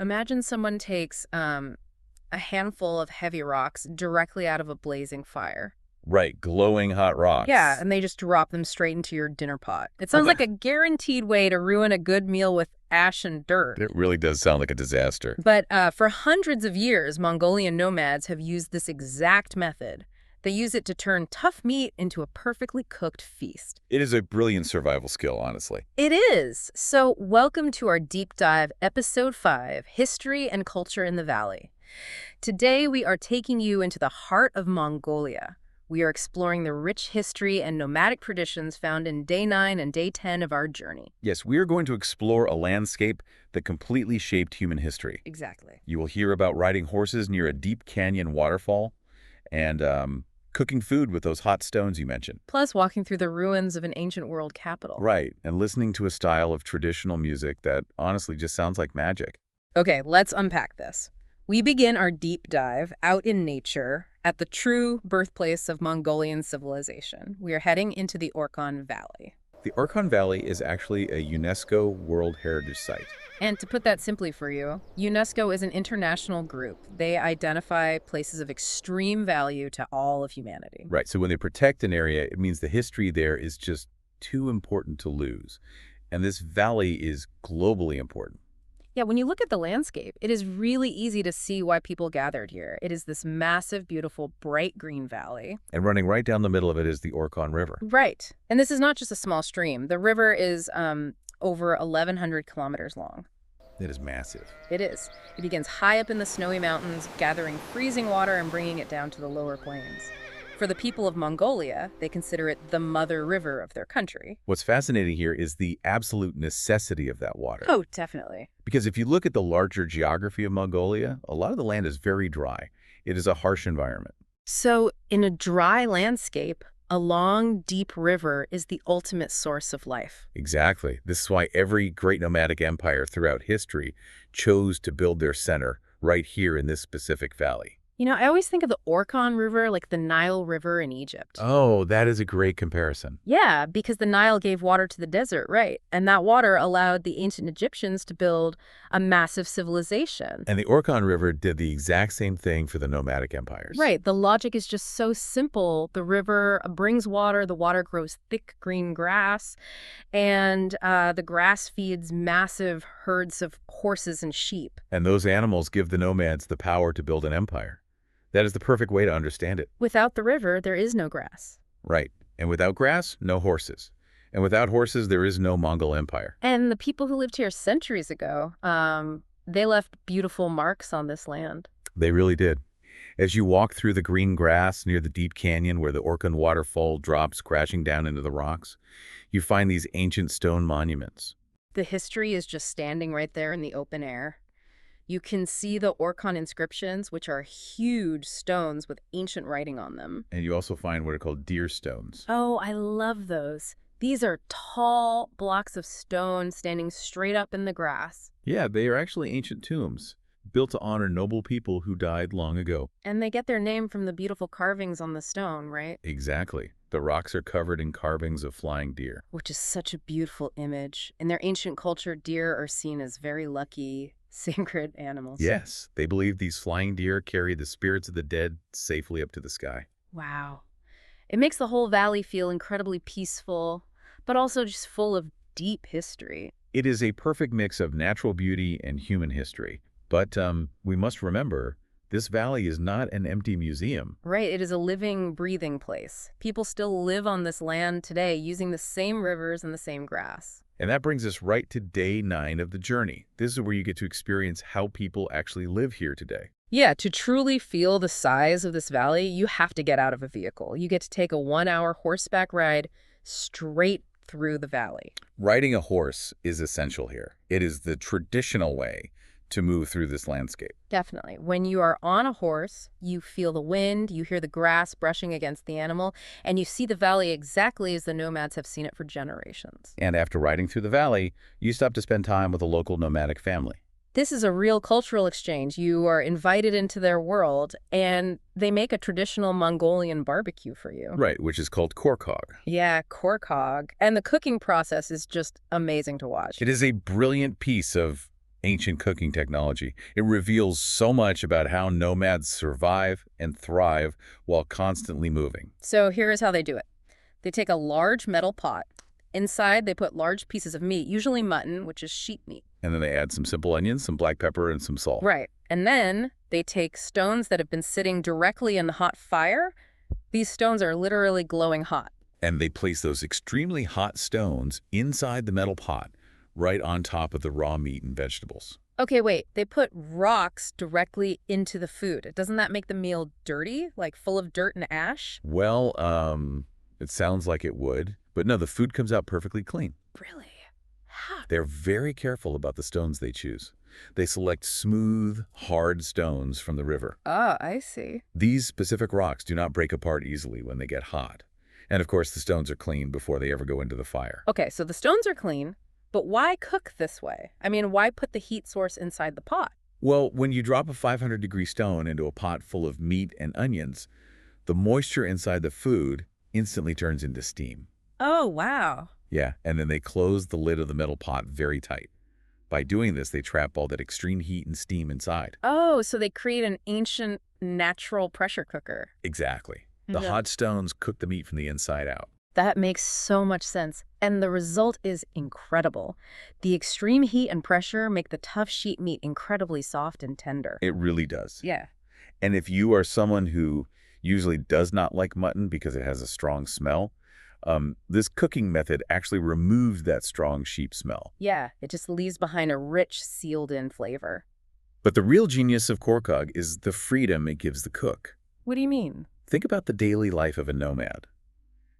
Imagine someone takes a handful of heavy rocks directly out of a blazing fire. Right, glowing hot Yeah, rocks. and they just drop them straight into your dinner pot. It sounds like a guaranteed way to ruin a good meal with ash and dirt. It really does sound like a disaster. But for hundreds of years, Mongolian nomads have used this exact method. They use it to turn tough meat into a perfectly cooked feast. It is a brilliant survival skill, honestly. It is. So welcome to our deep dive, Episode 5, History and Culture in the Valley. Today we are taking you into the heart of Mongolia. We are exploring the rich history and nomadic traditions found in Day 9 and Day 10 of our journey. Yes, we are going to explore a landscape that completely shaped human history. Exactly. You will hear about riding horses near a deep canyon waterfall and cooking food with those hot stones you mentioned. Plus walking through the ruins of an ancient world capital. Right, and listening to a style of traditional music that honestly just sounds like magic. Okay, let's unpack this. We begin our deep dive out in nature at the true birthplace of Mongolian civilization. We are heading into the Orkhon Valley. The Orkhon Valley is actually a UNESCO World Heritage Site. And to put that simply for you, UNESCO is an international group. They identify places of extreme value to all of humanity. Right, so when they protect an area, it means the history there is just too important to lose. And this valley is globally important. Yeah, when you look at the landscape, it is really easy to see why people gathered here. It is this massive, beautiful, bright green valley. And running right down the middle of it is the Orkhon River. Right. And this is not just a small stream. The river is over 1,100 kilometers long. It is massive. It is. It begins high up in the snowy mountains, gathering freezing water and bringing it down to the lower plains. For the people of Mongolia, they consider it the mother river of their country. What's fascinating here is the absolute necessity of that water. Oh, definitely. Because if you look at the larger geography of Mongolia, a lot of the land is very dry. It is a harsh environment. So, in a dry landscape, a long, deep river is the ultimate source of life. Exactly. This is why every great nomadic empire throughout history chose to build their center right here in this specific valley. You know, I always think of the Orkhon River like the Nile River in Egypt. Oh, that is a great comparison. Yeah, because the Nile gave water to the desert, right? And that water allowed the ancient Egyptians to build a massive civilization. And the Orkhon River did the exact same thing for the nomadic empires. Right, the logic is just so simple. The river brings water, the water grows thick green grass, and the grass feeds massive herds of horses and sheep. And those animals give the nomads the power to build an empire. That is the perfect way to understand it. Without the river, there is no grass. Right. And without grass, no horses. And without horses, there is no Mongol Empire. And the people who lived here centuries ago, they left beautiful marks on this land. They really did. As you walk through the green grass near the deep canyon where the Orkhon waterfall drops crashing down into the rocks, you find these ancient stone monuments. The history is just standing right there in the open air. You can see the Orkhon inscriptions, which are huge stones with ancient writing on them. And you also find what are called deer stones. Oh, I love those. These are tall blocks of stone standing straight up in the grass. Yeah, they are actually ancient tombs, built to honor noble people who died long ago. And they get their name from the beautiful carvings on the stone, right? Exactly. The rocks are covered in carvings of flying deer. Which is such a beautiful image. In their ancient culture, deer are seen as very lucky, sacred animals. Yes, they believe these flying deer carry the spirits of the dead safely up to the sky. Wow. It makes the whole valley feel incredibly peaceful, but also just full of deep history. It is a perfect mix of natural beauty and human history. But we must remember, this valley is not an empty museum. Right, it is a living, breathing place. People still live on this land today using the same rivers and the same grass. And that brings us right to day 9 of the journey. This is where you get to experience how people actually live here today. Yeah, to truly feel the size of this valley, you have to get out of a vehicle. You get to take a 1-hour horseback ride straight through the valley. Riding a horse is essential here. It is the traditional way to move through this landscape. Definitely. When you are on a horse, you feel the wind, you hear the grass brushing against the animal, and you see the valley exactly as the nomads have seen it for generations. And after riding through the valley, you stop to spend time with a local nomadic family. This is a real cultural exchange. You are invited into their world, and they make a traditional Mongolian barbecue for you. Right, which is called korkog. Yeah, korkog. And the cooking process is just amazing to watch. It is a brilliant piece of ancient cooking technology. It reveals so much about how nomads survive and thrive while constantly moving. So here is how they do it. They take a large metal pot. Inside, they put large pieces of meat, usually mutton, which is sheep meat. And then they add some simple onions, some black pepper, and some salt. Right. And then they take stones that have been sitting directly in the hot fire. These stones are literally glowing hot. And they place those extremely hot stones inside the metal pot, right on top of the raw meat and vegetables. Okay, wait. They put rocks directly into the food. Doesn't that make the meal dirty, like full of dirt and ash? Well, it sounds like it would. But no, the food comes out perfectly clean. Really? How? They're very careful about the stones they choose. They select smooth, hard stones from the river. Oh, I see. These specific rocks do not break apart easily when they get hot. And of course, the stones are clean before they ever go into the fire. Okay, so the stones are clean, but why cook this way? I mean, why put the heat source inside the pot? Well, when you drop a 500-degree stone into a pot full of meat and onions, the moisture inside the food instantly turns into steam. Oh, wow. Yeah, and then they close the lid of the metal pot very tight. By doing this, they trap all that extreme heat and steam inside. Oh, so they create an ancient natural pressure cooker. Exactly. The Yeah. hot stones cook the meat from the inside out. That makes so much sense. And the result is incredible. The extreme heat and pressure make the tough sheep meat incredibly soft and tender. It really does. Yeah. And if you are someone who usually does not like mutton because it has a strong smell, this cooking method actually removes that strong sheep smell. Yeah, it just leaves behind a rich, sealed-in flavor. But the real genius of korkog is the freedom it gives the cook. What do you mean? Think about the daily life of a nomad.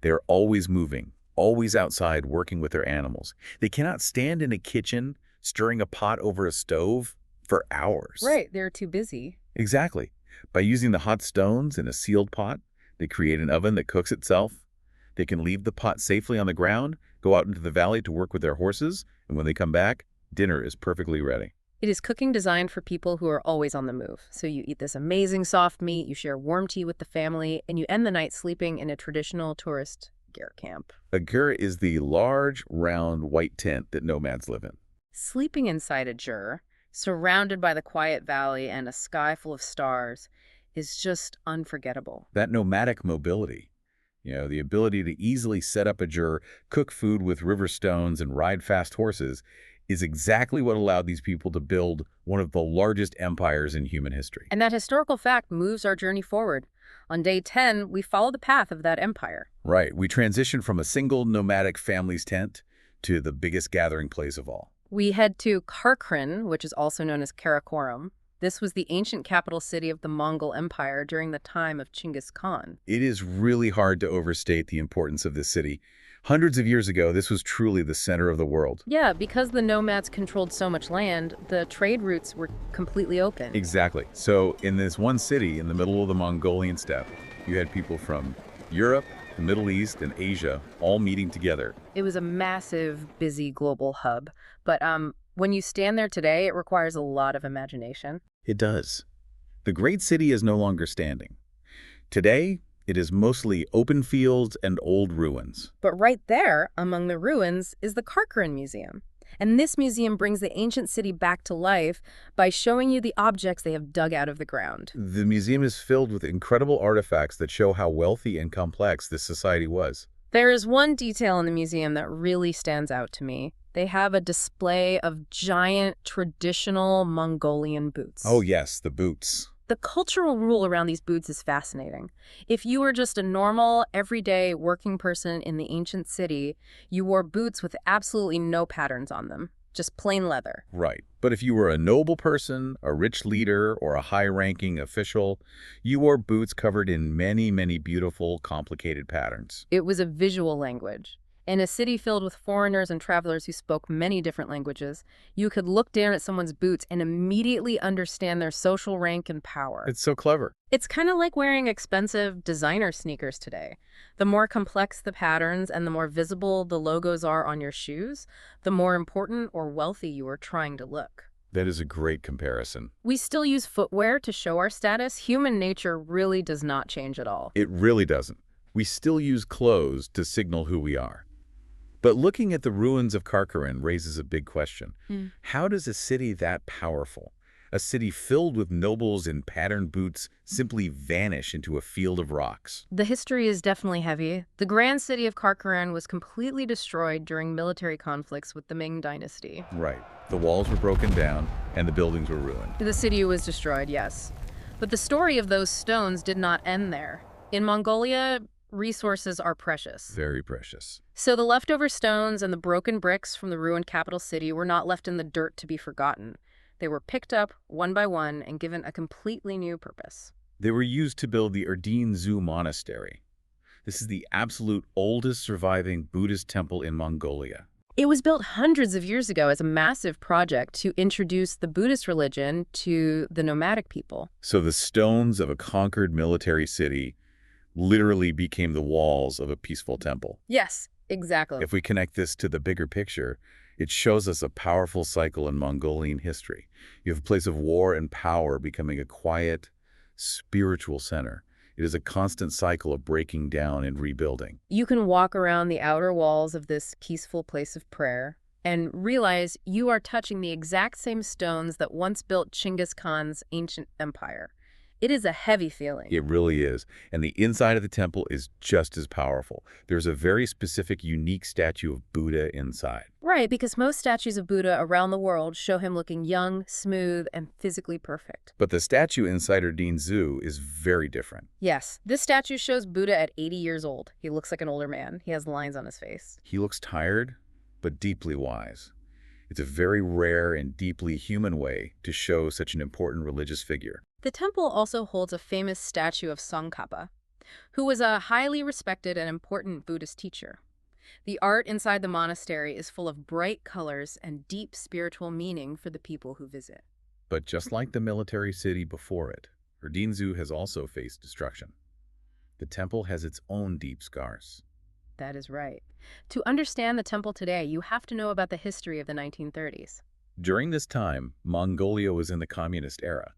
They're always moving, always outside working with their animals. They cannot stand in a kitchen stirring a pot over a stove for hours. Right, they're too busy. Exactly. By using the hot stones in a sealed pot, they create an oven that cooks itself. They can leave the pot safely on the ground, go out into the valley to work with their horses, and when they come back, dinner is perfectly ready. It is cooking designed for people who are always on the move. So you eat this amazing soft meat, you share warm tea with the family, and you end the night sleeping in a traditional tourist ger camp. A ger is the large, round, white tent that nomads live in. Sleeping inside a ger, surrounded by the quiet valley and a sky full of stars, is just unforgettable. That nomadic mobility, the ability to easily set up a ger, cook food with river stones, and ride fast horses, is exactly what allowed these people to build one of the largest empires in human history. And that historical fact moves our journey forward. On day 10, we follow the path of that empire. Right. We transition from a single nomadic family's tent to the biggest gathering place of all. We head to Karkrin, which is also known as Karakorum. This was the ancient capital city of the Mongol Empire during the time of Genghis Khan. It is really hard to overstate the importance of this city. Hundreds of years ago, this was truly the center of the world. Yeah, because the nomads controlled so much land, the trade routes were completely open. Exactly. So in this one city in the middle of the Mongolian steppe, you had people from Europe, the Middle East, and Asia all meeting together. It was a massive, busy global hub. But when you stand there today, it requires a lot of imagination. It does. The great city is no longer standing. Today, it is mostly open fields and old ruins. But right there, among the ruins, is the Karkarin Museum. And this museum brings the ancient city back to life by showing you the objects they have dug out of the ground. The museum is filled with incredible artifacts that show how wealthy and complex this society was. There is one detail in the museum that really stands out to me. They have a display of giant, traditional Mongolian boots. Oh yes, the boots. The cultural rule around these boots is fascinating. If you were just a normal, everyday working person in the ancient city, you wore boots with absolutely no patterns on them, just plain leather. Right. But if you were a noble person, a rich leader, or a high-ranking official, you wore boots covered in many, many beautiful, complicated patterns. It was a visual language. In a city filled with foreigners and travelers who spoke many different languages, you could look down at someone's boots and immediately understand their social rank and power. It's so clever. It's kind of like wearing expensive designer sneakers today. The more complex the patterns and the more visible the logos are on your shoes, the more important or wealthy you are trying to look. That is a great comparison. We still use footwear to show our status. Human nature really does not change at all. It really doesn't. We still use clothes to signal who we are. But looking at the ruins of Karkarin raises a big question. Hmm. How does a city that powerful, a city filled with nobles in patterned boots, simply vanish into a field of rocks? The history is definitely heavy. The grand city of Karkaran was completely destroyed during military conflicts with the Ming dynasty. Right. The walls were broken down, and the buildings were ruined. The city was destroyed, yes. But the story of those stones did not end there. In Mongolia, resources are precious. Very precious. So the leftover stones and the broken bricks from the ruined capital city were not left in the dirt to be forgotten. They were picked up one by one and given a completely new purpose. They were used to build the Erdene Monastery. This is the absolute oldest surviving Buddhist temple in Mongolia. It was built hundreds of years ago as a massive project to introduce the Buddhist religion to the nomadic people. So the stones of a conquered military city literally became the walls of a peaceful temple. Yes, exactly. If we connect this to the bigger picture, it shows us a powerful cycle in Mongolian history. You have a place of war and power becoming a quiet, spiritual center. It is a constant cycle of breaking down and rebuilding. You can walk around the outer walls of this peaceful place of prayer and realize you are touching the exact same stones that once built Genghis Khan's ancient empire. It is a heavy feeling. It really is. And the inside of the temple is just as powerful. There's a very specific, unique statue of Buddha inside. Right, because most statues of Buddha around the world show him looking young, smooth, and physically perfect. But the statue inside Erdene Zoo is very different. Yes, this statue shows Buddha at 80 years old. He looks like an older man. He has lines on his face. He looks tired, but deeply wise. It's a very rare and deeply human way to show such an important religious figure. The temple also holds a famous statue of Tsongkhapa, who was a highly respected and important Buddhist teacher. The art inside the monastery is full of bright colors and deep spiritual meaning for the people who visit. But just like the military city before it, Erdene Zoo has also faced destruction. The temple has its own deep scars. That is right. To understand the temple today, you have to know about the history of the 1930s. During this time, Mongolia was in the communist era.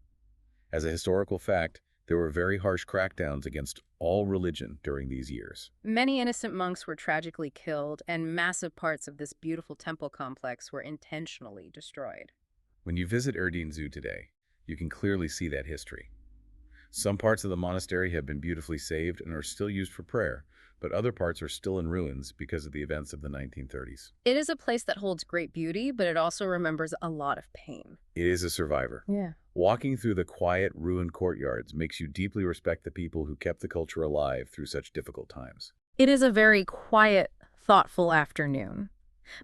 As a historical fact, there were very harsh crackdowns against all religion during these years. Many innocent monks were tragically killed, and massive parts of this beautiful temple complex were intentionally destroyed. When you visit Erdene Zoo today, you can clearly see that history. Some parts of the monastery have been beautifully saved and are still used for prayer, but other parts are still in ruins because of the events of the 1930s. It is a place that holds great beauty, but it also remembers a lot of pain. It is a survivor. Yeah. Walking through the quiet, ruined courtyards makes you deeply respect the people who kept the culture alive through such difficult times. It is a very quiet, thoughtful afternoon.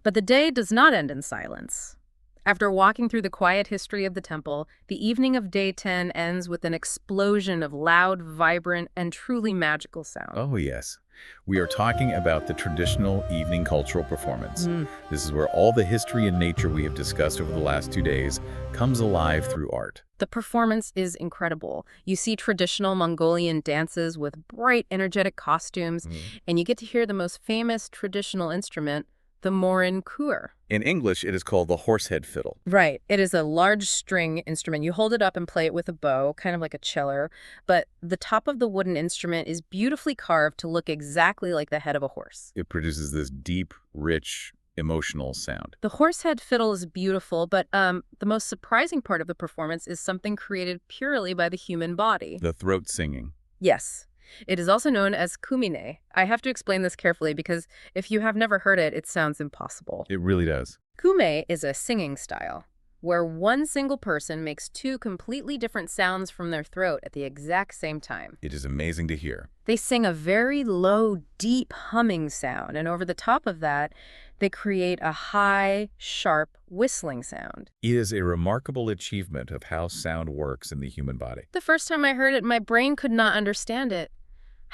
But the day does not end in silence. After walking through the quiet history of the temple, the evening of day 10 ends with an explosion of loud, vibrant, and truly magical sound. Oh, yes. We are talking about the traditional evening cultural performance. This is where all the history and nature we have discussed over the last 2 days comes alive through art. The performance is incredible. You see traditional Mongolian dances with bright, energetic costumes, and you get to hear the most famous traditional instrument, the Morin Kur. In English, it is called the horsehead fiddle. Right. It is a large string instrument. You hold it up and play it with a bow, kind of like a cello, but the top of the wooden instrument is beautifully carved to look exactly like the head of a horse. It produces this deep, rich, emotional sound. The horsehead fiddle is beautiful, but the most surprising part of the performance is something created purely by the human body. The throat singing. Yes. It is also known as kumine. I have to explain this carefully because if you have never heard it, it sounds impossible. It really does. Kume is a singing style where one single person makes two completely different sounds from their throat at the exact same time. It is amazing to hear. They sing a very low, deep humming sound, and over the top of that, they create a high, sharp whistling sound. It is a remarkable achievement of how sound works in the human body. The first time I heard it, my brain could not understand it.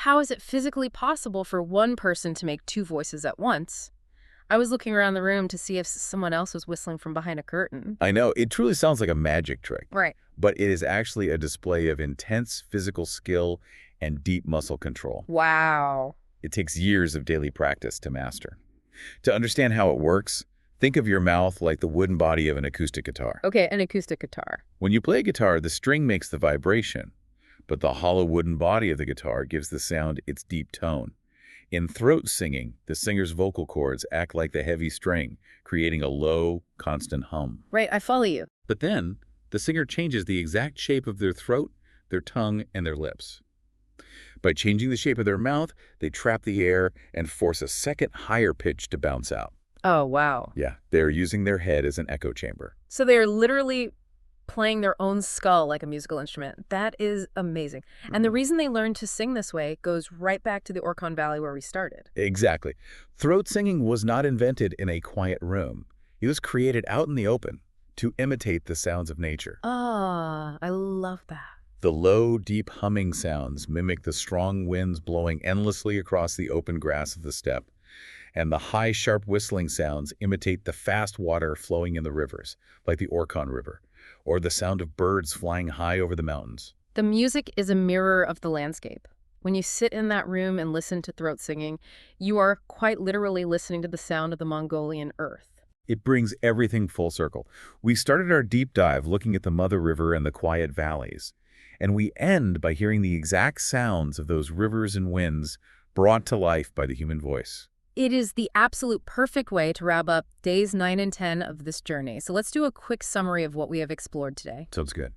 How is it physically possible for one person to make two voices at once? I was looking around the room to see if someone else was whistling from behind a curtain. I know, it truly sounds like a magic trick. Right. But it is actually a display of intense physical skill and deep muscle control. Wow. It takes years of daily practice to master. To understand how it works, think of your mouth like the wooden body of an acoustic guitar. Okay, an acoustic guitar. When you play a guitar, the string makes the vibration, but the hollow wooden body of the guitar gives the sound its deep tone. In throat singing, the singer's vocal cords act like the heavy string, creating a low, constant hum. Right, I follow you. But then, the singer changes the exact shape of their throat, their tongue, and their lips. By changing the shape of their mouth, they trap the air and force a second higher pitch to bounce out. Oh, wow. Yeah, they're using their head as an echo chamber. So they're literally playing their own skull like a musical instrument. That is amazing. And the reason they learned to sing this way goes right back to the Orkhon Valley where we started. Exactly. Throat singing was not invented in a quiet room. It was created out in the open to imitate the sounds of nature. Ah, I love that. The low, deep humming sounds mimic the strong winds blowing endlessly across the open grass of the steppe, and the high, sharp whistling sounds imitate the fast water flowing in the rivers, like the Orkhon River, or the sound of birds flying high over the mountains. The music is a mirror of the landscape. When you sit in that room and listen to throat singing, you are quite literally listening to the sound of the Mongolian earth. It brings everything full circle. We started our deep dive looking at the Mother River and the quiet valleys, and we end by hearing the exact sounds of those rivers and winds brought to life by the human voice. It is the absolute perfect way to wrap up days 9 and 10 of this journey. So let's do a quick summary of what we have explored today. Sounds good.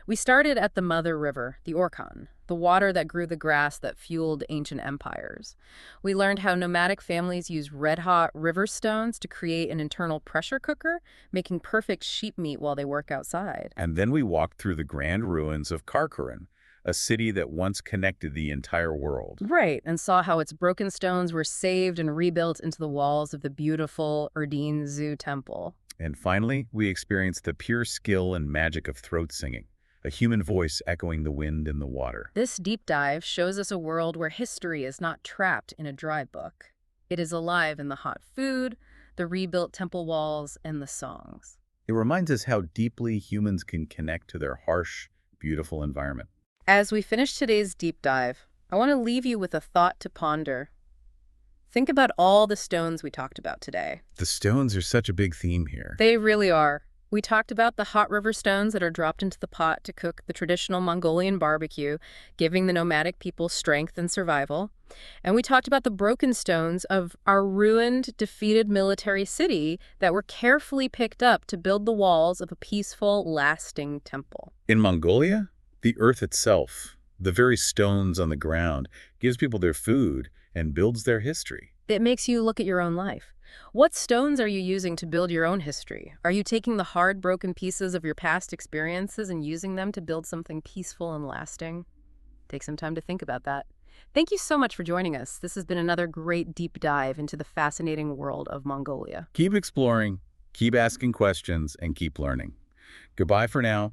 We started at the Mother River, the Orkhon, the water that grew the grass that fueled ancient empires. We learned how nomadic families use red-hot river stones to create an internal pressure cooker, making perfect sheep meat while they work outside. And then we walked through the grand ruins of Karkaran, a city that once connected the entire world. Right, and saw how its broken stones were saved and rebuilt into the walls of the beautiful Erdene Zoo temple. And finally, we experienced the pure skill and magic of throat singing, a human voice echoing the wind and the water. This deep dive shows us a world where history is not trapped in a dry book. It is alive in the hot food, the rebuilt temple walls, and the songs. It reminds us how deeply humans can connect to their harsh, beautiful environment. As we finish today's deep dive, I want to leave you with a thought to ponder. Think about all the stones we talked about today. The stones are such a big theme here. They really are. We talked about the hot river stones that are dropped into the pot to cook the traditional Mongolian barbecue, giving the nomadic people strength and survival. And we talked about the broken stones of our ruined, defeated military city that were carefully picked up to build the walls of a peaceful, lasting temple. In Mongolia, the earth itself, the very stones on the ground, gives people their food and builds their history. It makes you look at your own life. What stones are you using to build your own history? Are you taking the hard, broken pieces of your past experiences and using them to build something peaceful and lasting? Take some time to think about that. Thank you so much for joining us. This has been another great deep dive into the fascinating world of Mongolia. Keep exploring, keep asking questions, and keep learning. Goodbye for now.